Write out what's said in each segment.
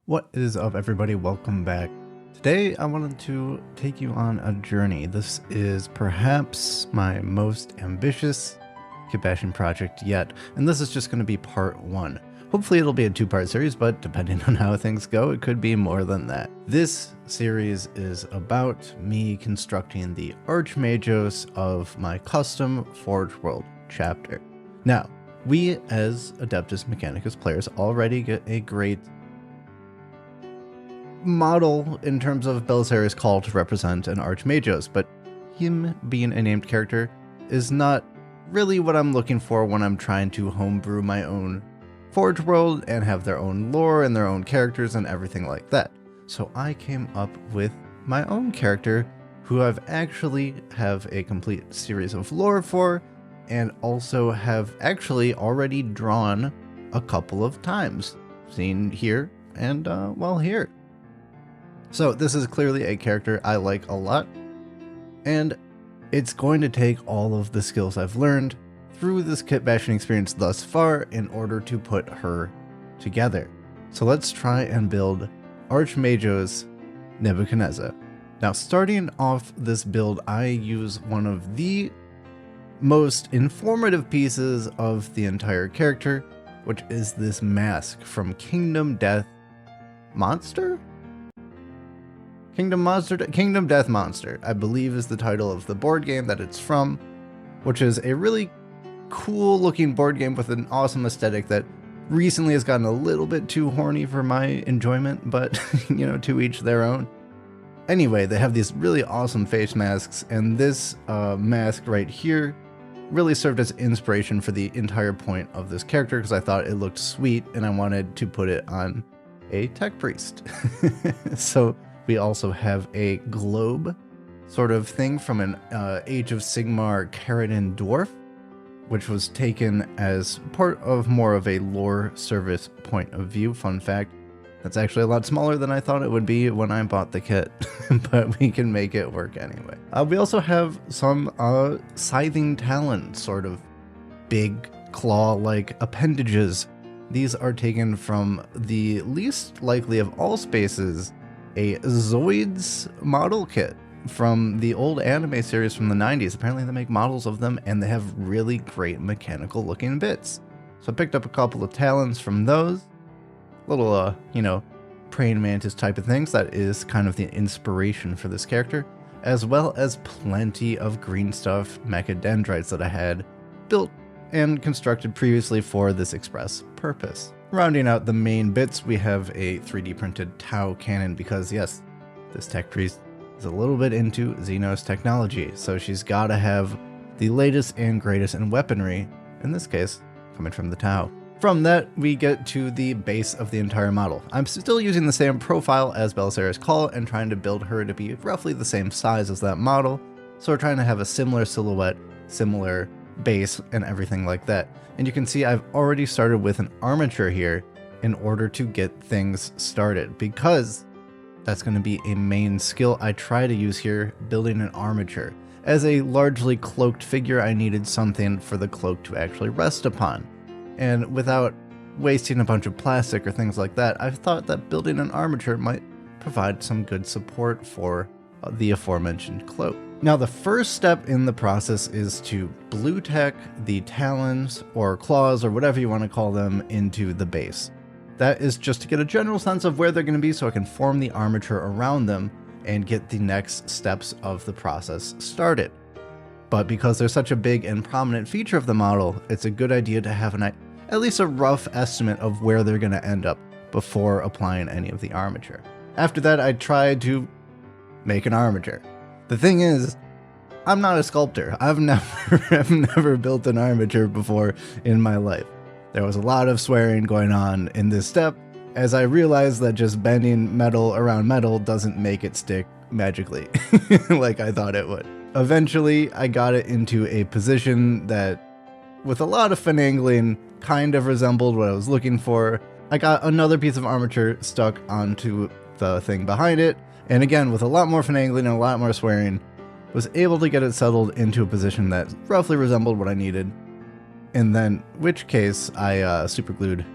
What is up, everybody? Welcome back. Today I wanted to take you on a journey. This is perhaps my most ambitious Kitbashing project yet, and this is just going to be part one. Hopefully it'll be a two-part series, but depending on how things go, it could be more than that. This series is about me constructing the Archmagos of my custom Forge World chapter. Now, we as Adeptus Mechanicus players already get a great model in terms of Belisarius Cawl to represent an Archmagos, but him being a named character is not really what I'm looking for when I'm trying to homebrew my own Forge World and have their own lore and their own characters and everything like that. So I came up with my own character who I've actually have a complete series of lore for and also have actually already drawn a couple of times, seen here and well here. So this is clearly a character I like a lot, and it's going to take all of the skills I've learned through this kitbashing experience thus far in order to put her together. So let's try and build Archmagos Nebuchadnezzar. Now, starting off this build, I use one of the most informative pieces of the entire character, which is this mask from Kingdom Death Monster, I believe is the title of the board game that it's from, which is a really cool looking board game with an awesome aesthetic that recently has gotten a little bit too horny for my enjoyment, but you know, to each their own. Anyway, they have these really awesome face masks, and this mask right here really served as inspiration for the entire point of this character because I thought it looked sweet and I wanted to put it on a tech priest. So we also have a globe sort of thing from an Age of Sigmar Keratin dwarf, which was taken as part of more of a lore service point of view. Fun fact, that's actually a lot smaller than I thought it would be when I bought the kit, but we can make it work anyway. We also have some scything talon, sort of big claw-like appendages. These are taken from the least likely of all spaces, a Zoids model kit from the old anime series from the 90s. Apparently they make models of them and they have really great mechanical looking bits. So I picked up a couple of talons from those. Little, you know, praying mantis type of things. That is kind of the inspiration for this character, as well as plenty of green stuff mechadendrites that I had built and constructed previously for this express purpose. Rounding out the main bits, we have a 3D printed Tau cannon because, yes, this tech priest is a little bit into Xenos technology, so she's got to have the latest and greatest in weaponry, in this case, coming from the Tau. From that, we get to the base of the entire model. I'm still using the same profile as Belisarius Cawl and trying to build her to be roughly the same size as that model, so we're trying to have a similar silhouette, similar base, and everything like that. And you can see I've already started with an armature here in order to get things started, because that's going to be a main skill I try to use here, building an armature. As a largely cloaked figure, I needed something for the cloak to actually rest upon. And without wasting a bunch of plastic or things like that, I thought that building an armature might provide some good support for the aforementioned cloak. Now, the first step in the process is to blue tack the talons or claws or whatever you want to call them into the base. That is just to get a general sense of where they're going to be so I can form the armature around them and get the next steps of the process started. But because they're such a big and prominent feature of the model, it's a good idea to have at least a rough estimate of where they're going to end up before applying any of the armature. After that, I tried to make an armature. The thing is, I'm not a sculptor. I've never built an armature before in my life. There was a lot of swearing going on in this step, as I realized that just bending metal around metal doesn't make it stick magically like I thought it would. Eventually, I got it into a position that, with a lot of finagling, kind of resembled what I was looking for. I got another piece of armature stuck onto the thing behind it, and again, with a lot more finagling and a lot more swearing, was able to get it settled into a position that roughly resembled what I needed. In which case, I super glued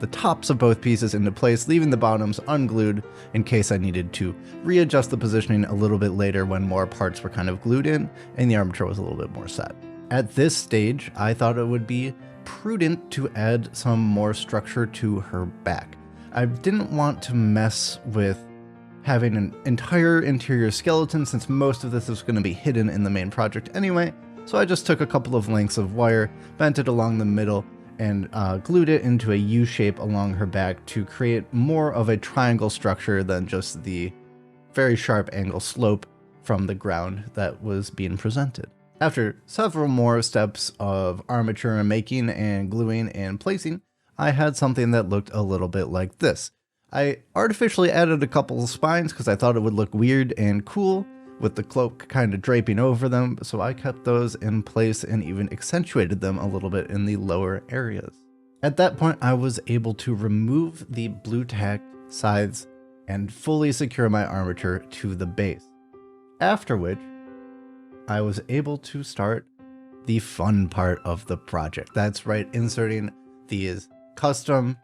the tops of both pieces into place, leaving the bottoms unglued in case I needed to readjust the positioning a little bit later when more parts were kind of glued in and the armature was a little bit more set. At this stage, I thought it would be prudent to add some more structure to her back. I didn't want to mess with having an entire interior skeleton since most of this is going to be hidden in the main project anyway, so I just took a couple of lengths of wire, bent it along the middle, and glued it into a U shape along her back to create more of a triangle structure than just the very sharp angle slope from the ground that was being presented. After several more steps of armature making and gluing and placing, I had something that looked a little bit like this. I artificially added a couple of spines because I thought it would look weird and cool with the cloak kind of draping over them, so I kept those in place and even accentuated them a little bit in the lower areas. At that point, I was able to remove the blue tack sides and fully secure my armature to the base. After which, I was able to start the fun part of the project. That's right, inserting these custom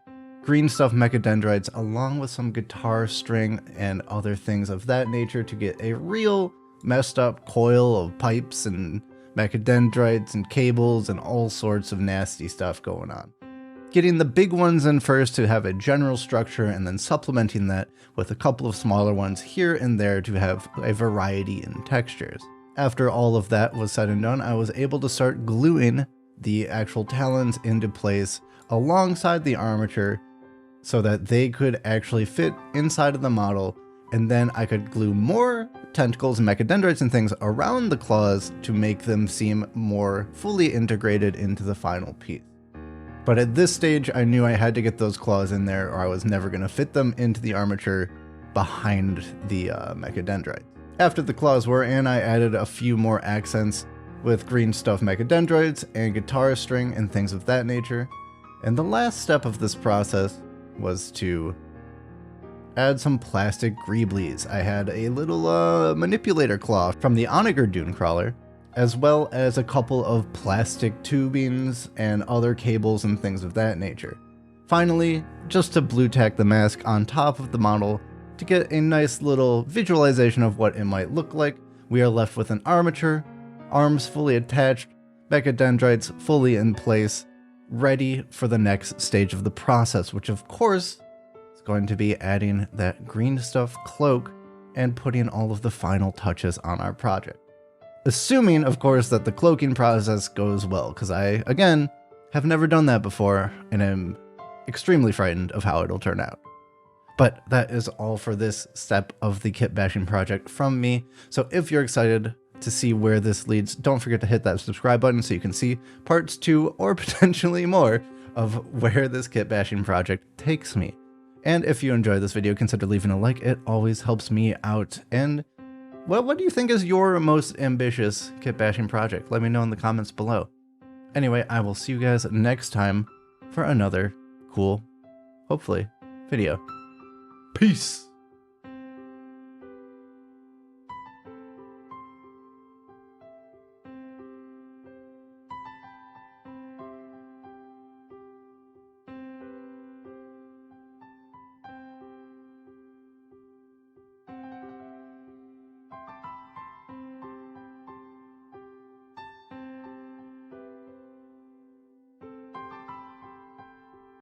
green stuff mechadendrites along with some guitar string and other things of that nature to get a real messed up coil of pipes and mechadendrites and cables and all sorts of nasty stuff going on. Getting the big ones in first to have a general structure and then supplementing that with a couple of smaller ones here and there to have a variety in textures. After all of that was said and done, I was able to start gluing the actual talons into place alongside the armature so that they could actually fit inside of the model, and then I could glue more tentacles and mechadendrites and things around the claws to make them seem more fully integrated into the final piece. But at this stage, I knew I had to get those claws in there or I was never going to fit them into the armature behind the mechadendrites. After the claws were in, I added a few more accents with green stuff mechadendrites and guitar string and things of that nature. And the last step of this process was to add some plastic greeblies. I had a little manipulator claw from the Onager Dune Crawler, as well as a couple of plastic tubings and other cables and things of that nature. Finally, just to blue tack the mask on top of the model to get a nice little visualization of what it might look like, we are left with an armature, arms fully attached, mechadendrites fully in place, ready for the next stage of the process, which of course is going to be adding that green stuff cloak and putting all of the final touches on our project. Assuming, of course, that the cloaking process goes well, because I, again, have never done that before and am extremely frightened of how it'll turn out. But that is all for this step of the Kitbashing project from me. So if you're excited to see where this leads, don't forget to hit that subscribe button so you can see parts 2 or potentially more of where this Kitbashing project takes me. And if you enjoyed this video, consider leaving a like. It always helps me out. And well, what do you think is your most ambitious Kitbashing project? Let me know in the comments below. Anyway, I will see you guys next time for another cool, hopefully, video. Peace!